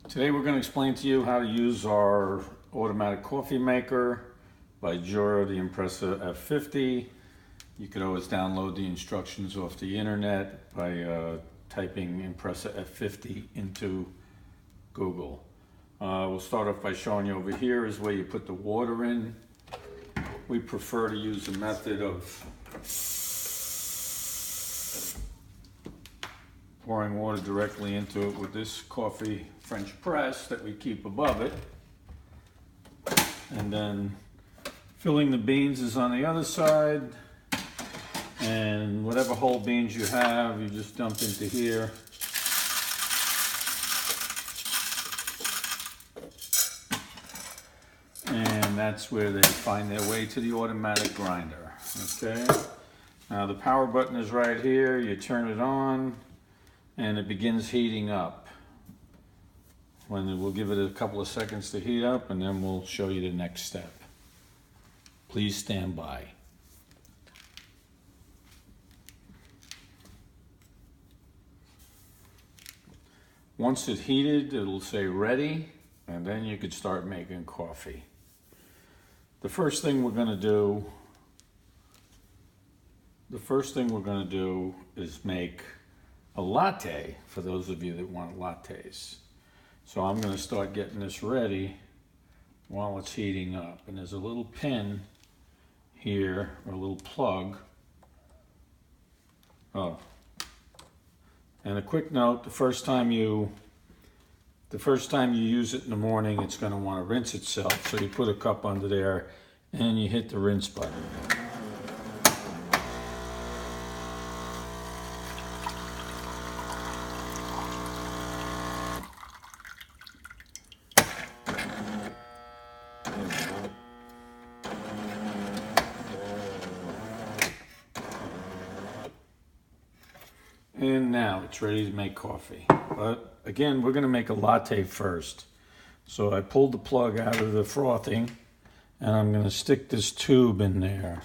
Today we're going to explain to you how to use our automatic coffee maker by Jura Impressa F50. You could always download the instructions off the internet by typing Impressa F50 into Google. We'll start off by showing you over here is where you put the water in. We prefer to use the method of pouring water directly into it with this coffee French press that we keep above it. And then filling the beans is on the other side. And whatever whole beans you have, you just dump into here. And that's where they find their way to the automatic grinder. Okay. Now the power button is right here. You turn it on and it begins heating up. We'll give it a couple of seconds to heat up and then we'll show you the next step. Please stand by. Once it's heated, it'll say ready, and then you could start making coffee. The first thing we're going to do is make a latte for those of you that want lattes. So I'm going to start getting this ready while it's heating up. And there's a little pin here, or a little plug. Oh. And a quick note, the first time you use it in the morning, it's going to want to rinse itself. So you put a cup under there and you hit the rinse button. And now it's ready to make coffee. But again, we're going to make a latte first. So I pulled the plug out of the frothing and I'm going to stick this tube in there.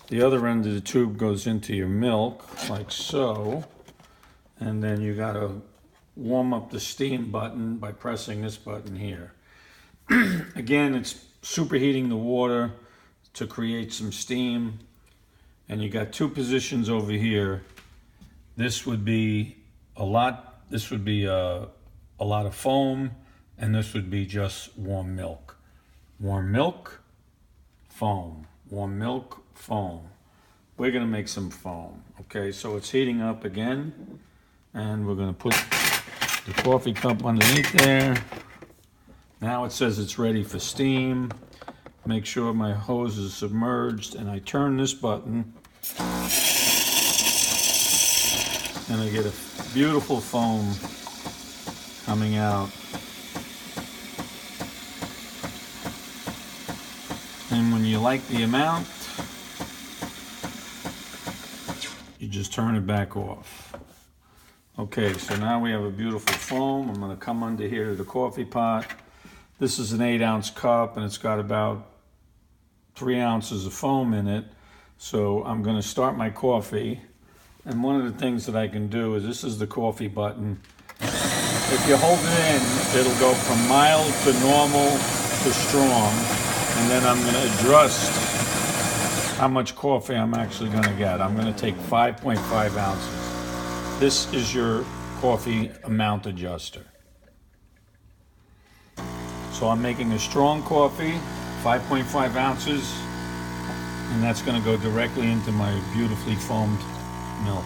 The other end of the tube goes into your milk, like so. And then you got to warm up the steam button by pressing this button here. Again, it's superheating the water to create some steam. And you got two positions over here. This would be a lot of foam, and this would be just warm milk. Warm milk, foam. Warm milk, foam. We're gonna make some foam. Okay, so it's heating up again, and we're gonna put the coffee cup underneath there. Now it says it's ready for steam. Make sure my hose is submerged, and I turn this button. And I get a beautiful foam coming out. And when you like the amount, you just turn it back off. Okay, so now we have a beautiful foam. I'm going to come under here to the coffee pot. This is an 8-ounce cup and it's got about 3 ounces of foam in it. So I'm going to start my coffee. And one of the things that I can do is, this is the coffee button. If you hold it in, it'll go from mild to normal to strong. And then I'm going to adjust how much coffee I'm actually going to get. I'm going to take 5.5 ounces. This is your coffee amount adjuster. So I'm making a strong coffee, 5.5 ounces. And that's going to go directly into my beautifully foamed milk.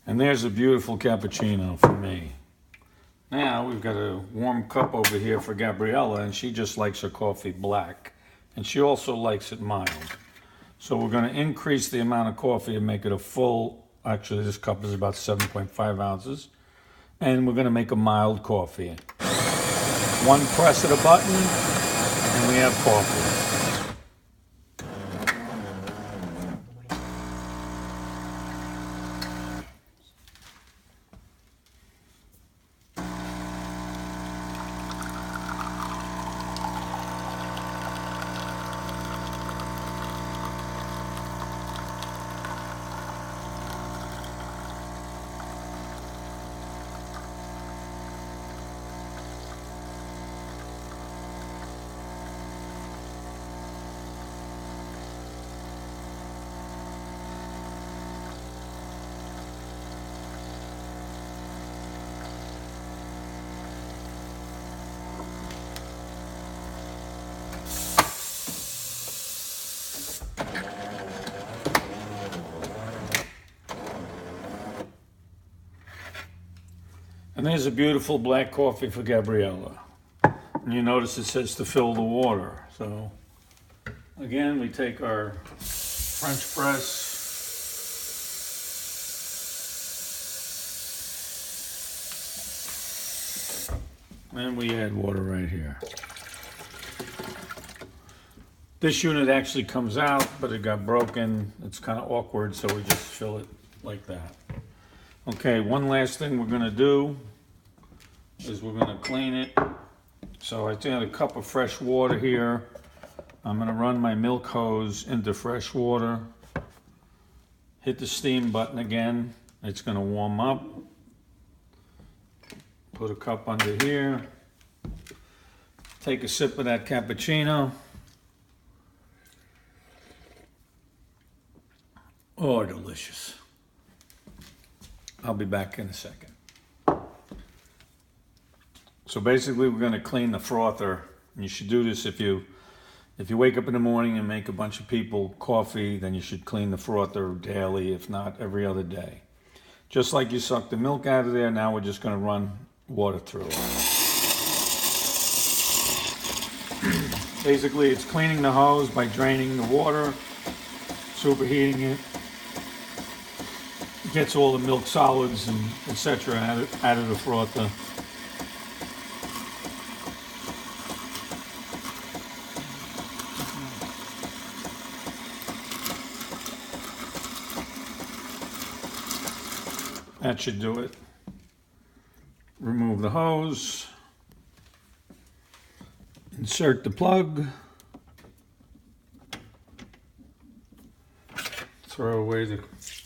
And there's a beautiful cappuccino for me. Now we've got a warm cup over here for Gabriella, and she just likes her coffee black. And she also likes it mild. So we're going to increase the amount of coffee and make it a full, actually this cup is about 7.5 ounces. And we're going to make a mild coffee. One press of the button, and we have coffee. And there's a beautiful black coffee for Gabriella. And you notice it says to fill the water. So again, we take our French press. And we add water right here. This unit actually comes out, but it got broken. It's kind of awkward, so we just fill it like that. Okay, one last thing we're gonna do is we're gonna clean it. So I got a cup of fresh water here. I'm gonna run my milk hose into fresh water. Hit the steam button again. It's gonna warm up. Put a cup under here. Take a sip of that cappuccino. Oh, delicious. I'll be back in a second. So basically we're going to clean the frother. And you should do this if you wake up in the morning and make a bunch of people coffee, then you should clean the frother daily, if not every other day. Just like you suck the milk out of there, now we're just going to run water through it. Basically it's cleaning the hose by draining the water, superheating it. Gets all the milk solids and etc. out of the frother. That should do it. Remove the hose. Insert the plug. Throw away the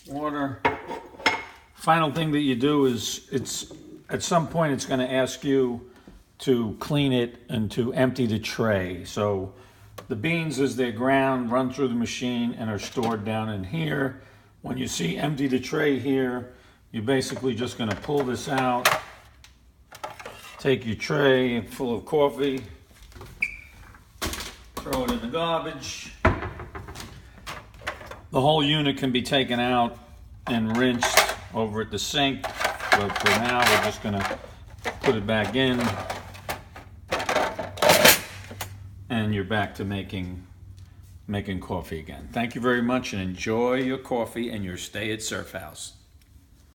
water. Final thing that you do is at some point it's going to ask you to clean it and to empty the tray. So the beans as they're ground run through the machine and are stored down in here. When you see empty the tray here, you're basically just going to pull this out, take your tray full of coffee, throw it in the garbage. The whole unit can be taken out and rinsed over at the sink, but for now we're just gonna put it back in, and you're back to making coffee again. Thank you very much, and enjoy your coffee and your stay at Surf House.